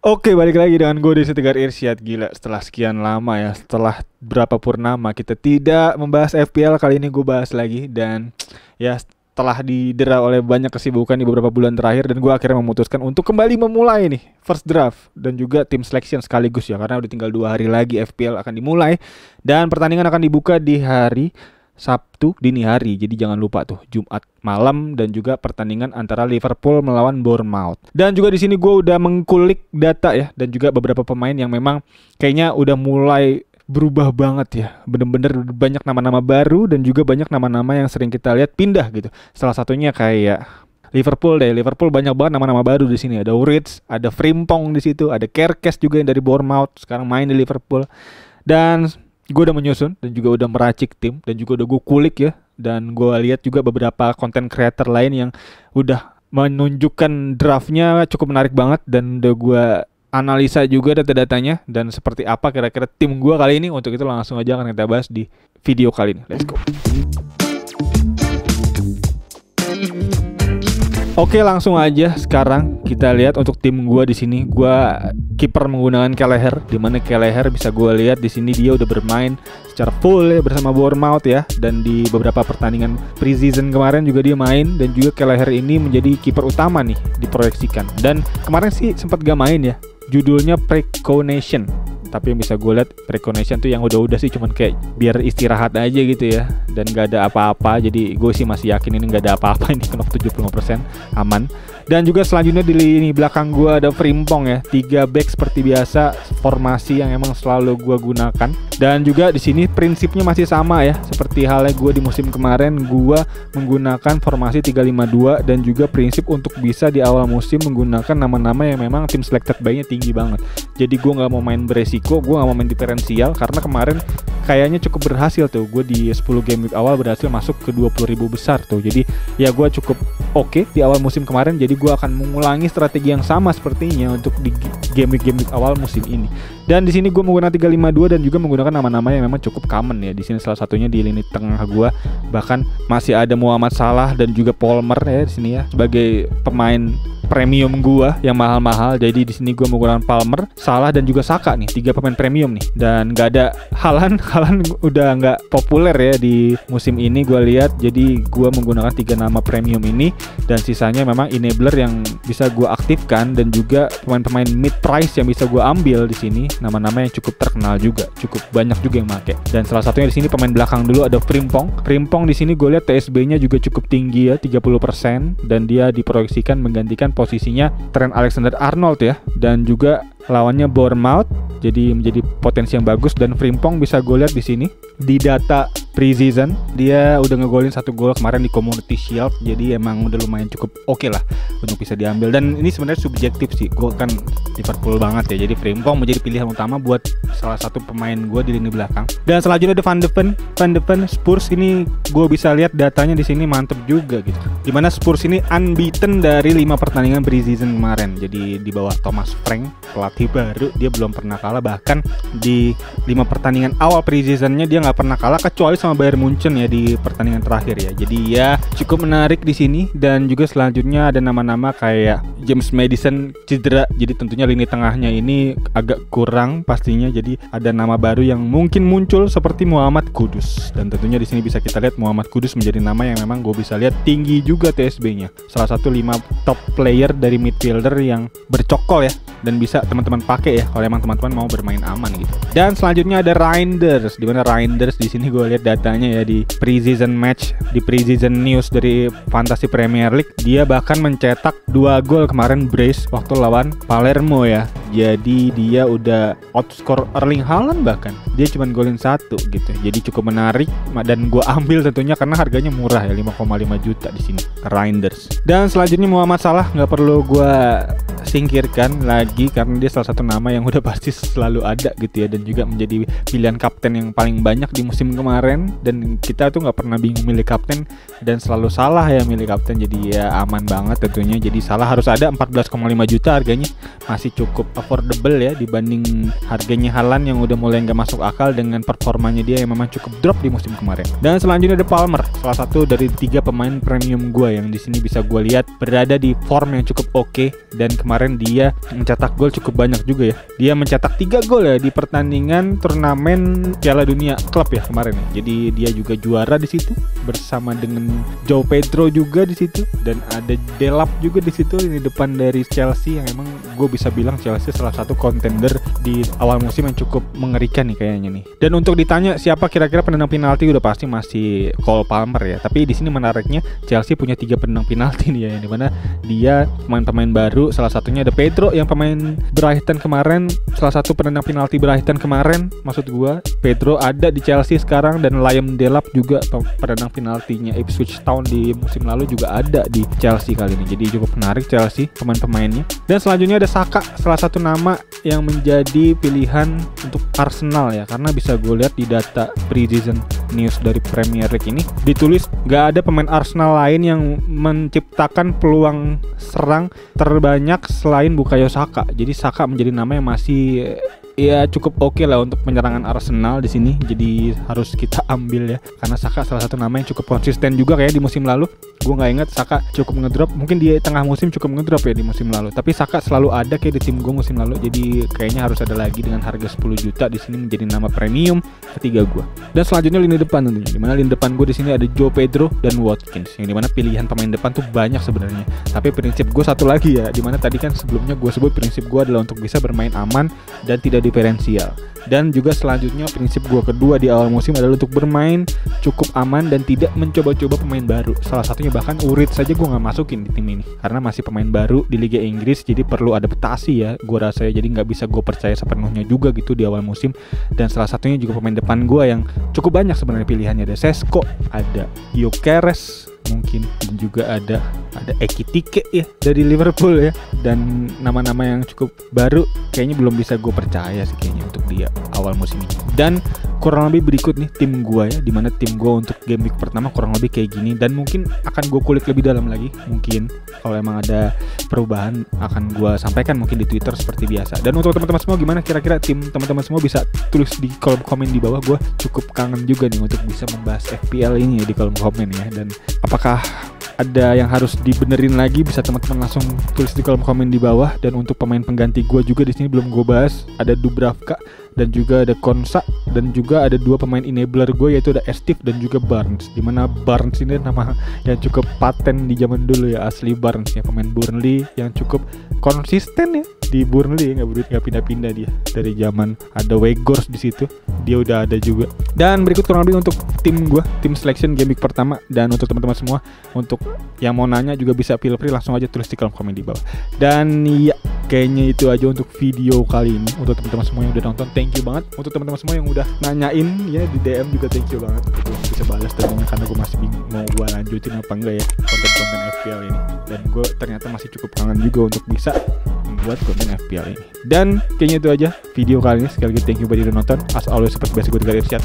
Oke, balik lagi dengan gue Desi Tegar Irsyad. Gila, setelah sekian lama ya, setelah berapa purnama kita tidak membahas FPL, kali ini gue bahas lagi. Dan ya setelah didera oleh banyak kesibukan di beberapa bulan terakhir, dan gue akhirnya memutuskan untuk kembali memulai nih first draft dan juga tim selection sekaligus ya, karena udah tinggal 2 hari lagi FPL akan dimulai. Dan pertandingan akan dibuka di hari Sabtu dini hari, jadi jangan lupa tuh Jumat malam, dan juga pertandingan antara Liverpool melawan Bournemouth. Dan juga di sini gue udah mengkulik data ya, dan juga beberapa pemain yang memang kayaknya udah mulai berubah banget ya, bener-bener banyak nama-nama baru dan juga banyak nama-nama yang sering kita lihat pindah gitu. Salah satunya kayak Liverpool deh, Liverpool banyak banget nama-nama baru di sini. Ada Uritz, ada Frimpong di situ, ada Kerkes juga yang dari Bournemouth sekarang main di Liverpool. Dan gue udah menyusun dan juga udah meracik tim dan juga udah gue kulik ya, dan gue lihat juga beberapa konten creator lain yang udah menunjukkan draftnya cukup menarik banget, dan udah gue analisa juga data-datanya dan seperti apa kira-kira tim gue kali ini. Untuk itu langsung aja akan kita bahas di video kali ini. Let's go. Oke, langsung aja sekarang kita lihat untuk tim gua di sini. Gua kiper menggunakan Kelleher, di mana Kelleher bisa gua lihat di sini dia udah bermain secara full ya bersama Bournemouth ya, dan di beberapa pertandingan preseason kemarin juga dia main, dan juga Kelleher ini menjadi kiper utama nih diproyeksikan. Dan kemarin sih sempat gak main ya. Judulnya Precognition. Tapi yang bisa gue lihat Precognition tuh yang udah sih, cuman kayak biar istirahat aja gitu ya, dan gak ada apa-apa. Jadi gue sih masih yakin ini gak ada apa-apa, ini knock 75% aman. Dan juga selanjutnya di lini belakang gue ada Frimpong ya, 3 back seperti biasa, formasi yang emang selalu gue gunakan. Dan juga di sini prinsipnya masih sama ya, seperti halnya gue di musim kemarin, gue menggunakan formasi 352, dan juga prinsip untuk bisa di awal musim menggunakan nama-nama yang memang tim selected by-nya tinggi banget. Jadi gue nggak mau main beresiko, gue nggak mau main diferensial, karena kemarin kayaknya cukup berhasil tuh. Gue di 10 game week awal berhasil masuk ke 20.000 besar tuh. Jadi ya gue cukup oke di awal musim kemarin. Jadi gue akan mengulangi strategi yang sama sepertinya untuk di game week awal musim ini. Dan di sini gue menggunakan 352 dan juga menggunakan nama-nama yang memang cukup common ya. Di sini salah satunya di lini tengah gue, bahkan masih ada Muhammad Salah dan juga Palmer ya di sini ya sebagai pemain premium gua yang mahal-mahal. Jadi di sini gua menggunakan Palmer, Salah dan juga Saka nih, 3 pemain premium nih. Dan nggak ada Haaland udah nggak populer ya di musim ini gua lihat. Jadi gua menggunakan 3 nama premium ini, dan sisanya memang enabler yang bisa gua aktifkan, dan juga pemain-pemain mid price yang bisa gua ambil di sini, nama-nama yang cukup terkenal juga, cukup banyak juga yang pakai. Dan salah satunya di sini pemain belakang dulu ada Frimpong. Frimpong di sini gue lihat TSB-nya juga cukup tinggi ya, 30%, dan dia diproyeksikan menggantikan posisinya Trent Alexander-Arnold ya, dan juga lawannya Bournemouth, jadi menjadi potensi yang bagus. Dan Frimpong bisa gue lihat di sini di data preseason dia udah ngegolin 1 gol kemarin di Community Shield, jadi emang udah lumayan cukup oke lah untuk bisa diambil. Dan ini sebenarnya subjektif sih, gue kan Liverpool banget ya, jadi Frimpong menjadi pilihan utama buat salah satu pemain gue di lini belakang. Dan selanjutnya ada Van de Ven Spurs. Ini gue bisa lihat datanya di sini mantep juga gitu, dimana Spurs ini unbeaten dari 5 pertandingan preseason kemarin. Jadi di bawah Thomas Frank, pelatih baru, dia belum pernah kalah. Bahkan di 5 pertandingan awal preseasonnya dia nggak pernah kalah, kecuali sama Bayern Munchen ya di pertandingan terakhir ya. Jadi ya cukup menarik di sini. Dan juga selanjutnya ada nama-nama kayak James Maddison cedera, jadi tentunya lini tengahnya ini agak kurang pastinya. Jadi ada nama baru yang mungkin muncul seperti Muhammad Kudus, dan tentunya di sini bisa kita lihat Muhammad Kudus menjadi nama yang memang gue bisa lihat tinggi juga TSB-nya. Salah satu 5 top player dari midfielder yang bercokol ya, dan bisa teman-teman pakai ya kalau emang teman-teman mau bermain aman gitu. Dan selanjutnya ada Reinders, di mana Reinders di sini gue lihat datanya ya di preseason match, di preseason news dari Fantasy Premier League, dia bahkan mencetak 2 gol kemarin brace waktu lawan Palermo ya. Jadi dia udah outscore Erling Haaland, bahkan dia cuma golin 1 gitu. Jadi cukup menarik, dan gue ambil tentunya karena harganya murah ya, 5,5 juta di sini Reinders. Dan selanjutnya Muhammad Salah, nggak perlu gue singkirkan lagi karena dia salah satu nama yang udah pasti selalu ada gitu ya, dan juga menjadi pilihan kapten yang paling banyak di musim kemarin. Dan kita tuh nggak pernah bingung milih kapten, dan selalu Salah ya milih kapten, jadi ya aman banget tentunya. Jadi Salah harus ada, 14,5 juta harganya, masih cukup affordable ya dibanding harganya Haaland yang udah mulai nggak masuk akal dengan performanya dia yang memang cukup drop di musim kemarin. Dan selanjutnya ada Palmer, salah satu dari 3 pemain premium gue yang di sini bisa gue lihat berada di form yang cukup oke, dan kemarin dia mencetak gol cukup banyak juga ya. Dia mencetak 3 gol ya di pertandingan turnamen Piala Dunia klub ya kemarin ya. Jadi dia juga juara di situ bersama dengan João Pedro juga di situ, dan ada Delap juga di situ di depan dari Chelsea yang emang gue bisa bilang Chelsea salah satu kontender di awal musim yang cukup mengerikan nih kayaknya nih. Dan untuk ditanya siapa kira-kira penendang penalti, udah pasti masih Cole Palmer ya. Tapi di sini menariknya Chelsea punya 3 penendang penalti nih ya, yang dimana dia pemain-pemain baru, salah satunya ada Pedro yang pemain Brighton kemarin, salah satu penendang penalti Brighton kemarin maksud gue. Pedro ada di Chelsea sekarang, dan Liam Delap juga penendang penaltinya Ipswich Town di musim lalu juga ada di Chelsea kali ini. Jadi cukup menarik Chelsea pemain-pemainnya. Dan selanjutnya ada Saka, salah satu nama yang menjadi pilihan untuk Arsenal ya, karena bisa gue lihat di data pre-season news dari Premier League ini ditulis gak ada pemain Arsenal lain yang menciptakan peluang serang terbanyak selain Bukayo Saka. Jadi Saka menjadi nama yang masih ya cukup oke lah untuk penyerangan Arsenal di sini. Jadi harus kita ambil ya, karena Saka salah satu nama yang cukup konsisten juga kayak di musim lalu. Gue nggak ingat Saka cukup ngedrop, mungkin di tengah musim cukup ngedrop ya di musim lalu. Tapi Saka selalu ada kayak di tim gue musim lalu. Jadi kayaknya harus ada lagi dengan harga 10 juta di sini menjadi nama premium ketiga gue. Dan selanjutnya lini depan tentunya, dimana lini depan gue di sini ada João Pedro dan Watkins, yang dimana pilihan pemain depan tuh banyak sebenarnya. Tapi prinsip gue satu lagi ya, dimana tadi kan sebelumnya gue sebut prinsip gue adalah untuk bisa bermain aman dan tidak diferensial. Dan juga selanjutnya prinsip gue kedua di awal musim adalah untuk bermain cukup aman dan tidak mencoba-coba pemain baru. Salah satunya bahkan Urit saja gue nggak masukin di tim ini karena masih pemain baru di Liga Inggris, jadi perlu adaptasi ya gue rasa ya. Jadi nggak bisa gue percaya sepenuhnya juga gitu di awal musim. Dan salah satunya juga pemain depan gue yang cukup banyak sebenarnya pilihannya, ada Sesko, ada Gyökeres mungkin, dan juga ada Ekitike ya dari Liverpool ya, dan nama-nama yang cukup baru kayaknya belum bisa gue percaya sih kayaknya untuk dia awal musim ini. Dan kurang lebih berikut nih tim gue ya, dimana tim gue untuk game week pertama kurang lebih kayak gini, dan mungkin akan gue kulik lebih dalam lagi. Mungkin kalau emang ada perubahan akan gue sampaikan mungkin di Twitter seperti biasa. Dan untuk teman-teman semua, gimana kira-kira tim teman-teman semua, bisa tulis di kolom komen di bawah. Gue cukup kangen juga nih untuk bisa membahas FPL ini ya di kolom komen ya. Dan apakah ada yang harus dibenerin lagi, bisa teman-teman langsung tulis di kolom komen di bawah. Dan untuk pemain pengganti gue juga di sini belum gue bahas, ada Dubravka dan juga ada Konsa, dan juga ada 2 pemain enabler gue yaitu ada Estif dan juga Barnes. Dimana Barnes ini nama yang cukup paten di zaman dulu ya, asli Barnes ya, pemain Burnley yang cukup konsisten ya di Burnley, nggak pindah-pindah dia dari zaman ada Weghorst di situ, dia udah ada juga. Dan berikut kurang lebih untuk tim gue, tim selection game week pertama. Dan untuk teman-teman semua, untuk yang mau nanya juga bisa feel free langsung aja tulis di kolom komen di bawah. Dan ya kayaknya itu aja untuk video kali ini. Untuk teman-teman semua yang udah nonton, thank you banget. Untuk teman-teman semua yang udah nanyain ya di DM juga thank you banget. Gue bisa balas tentunya karena gue masih bingung mau gue lanjutin apa enggak ya konten-konten FPL ini. Dan gue ternyata masih cukup kangen juga untuk bisa membuat konten FPL ini. Dan kayaknya itu aja video kali ini. Sekali lagi thank you buat udah nonton. As always seperti biasa gue Tegar Irsyad.